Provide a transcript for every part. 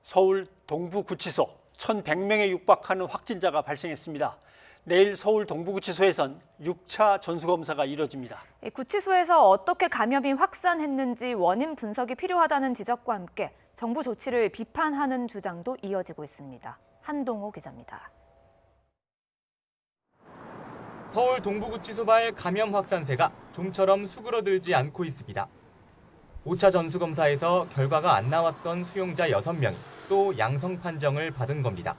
서울 동부구치소 1,100명에 육박하는 확진자가 발생했습니다. 내일 서울 동부구치소에선 6차 전수검사가 이뤄집니다. 구치소에서 어떻게 감염이 확산했는지 원인 분석이 필요하다는 지적과 함께 정부 조치를 비판하는 주장도 이어지고 있습니다. 한동호 기자입니다. 서울 동부구치소발 감염 확산세가 좀처럼 수그러들지 않고 있습니다. 5차 전수검사에서 결과가 안 나왔던 수용자 6명이 또 양성 판정을 받은 겁니다.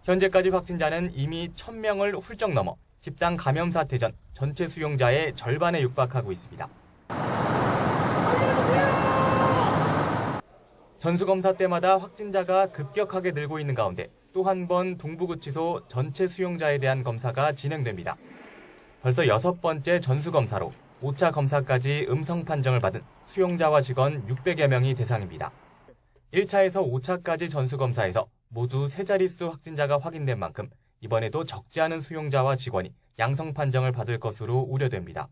현재까지 확진자는 이미 1,000명을 훌쩍 넘어 집단 감염 사태 전 전체 수용자의 절반에 육박하고 있습니다. 전수검사 때마다 확진자가 급격하게 늘고 있는 가운데 또 한 번 동부구치소 전체 수용자에 대한 검사가 진행됩니다. 벌써 6번째 전수검사로 5차 검사까지 음성 판정을 받은 수용자와 직원 600여 명이 대상입니다. 1차에서 5차까지 전수검사에서 모두 3자릿수 확진자가 확인된 만큼 이번에도 적지 않은 수용자와 직원이 양성 판정을 받을 것으로 우려됩니다.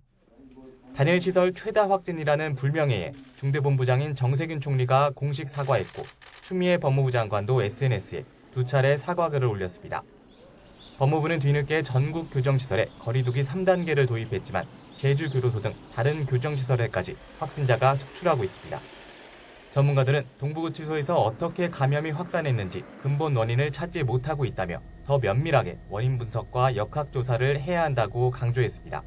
단일 시설 최다 확진이라는 불명예에 중대본부장인 정세균 총리가 공식 사과했고 추미애 법무부 장관도 SNS에 2차례 사과글을 올렸습니다. 법무부는 뒤늦게 전국 교정시설에 거리두기 3단계를 도입했지만 제주 교도소 등 다른 교정시설에까지 확진자가 속출하고 있습니다. 전문가들은 동부구치소에서 어떻게 감염이 확산했는지 근본 원인을 찾지 못하고 있다며 더 면밀하게 원인 분석과 역학조사를 해야 한다고 강조했습니다.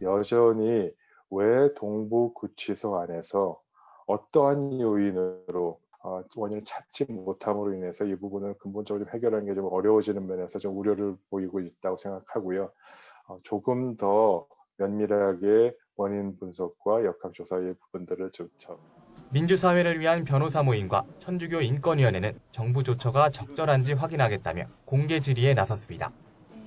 여전히 왜 동부구치소 안에서 어떠한 요인으로 원인을 찾지 못함으로 인해서 이 부분을 근본적으로 해결하는 게 좀 어려워지는 면에서 좀 우려를 보이고 있다고 생각하고요. 조금 더 면밀하게 원인 분석과 역학조사의 부분들을 좀 민주사회를 위한 변호사 모임과 천주교 인권위원회는 정부 조처가 적절한지 확인하겠다며 공개 질의에 나섰습니다.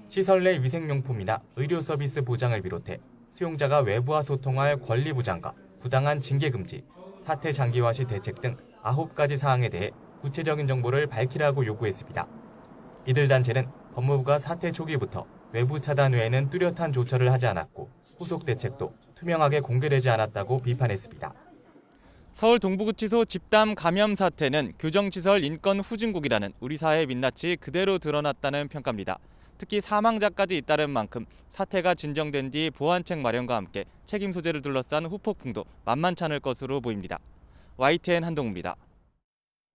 시설 내 위생용품이나 의료 서비스 보장을 비롯해 수용자가 외부와 소통할 권리 보장과 부당한 징계 금지, 사태 장기화 시 대책 등 9가지 사항에 대해 구체적인 정보를 밝히라고 요구했습니다. 이들 단체는 법무부가 사태 초기부터 외부 차단 외에는 뚜렷한 조처를 하지 않았고 후속 대책도 투명하게 공개되지 않았다고 비판했습니다. 서울 동부구치소 집단 감염 사태는 교정시설 인권 후진국이라는 우리 사회의 민낯이 그대로 드러났다는 평가입니다. 특히 사망자까지 잇따른 만큼 사태가 진정된 뒤 보완책 마련과 함께 책임 소재를 둘러싼 후폭풍도 만만치 않을 것으로 보입니다. YTN 한동우입니다.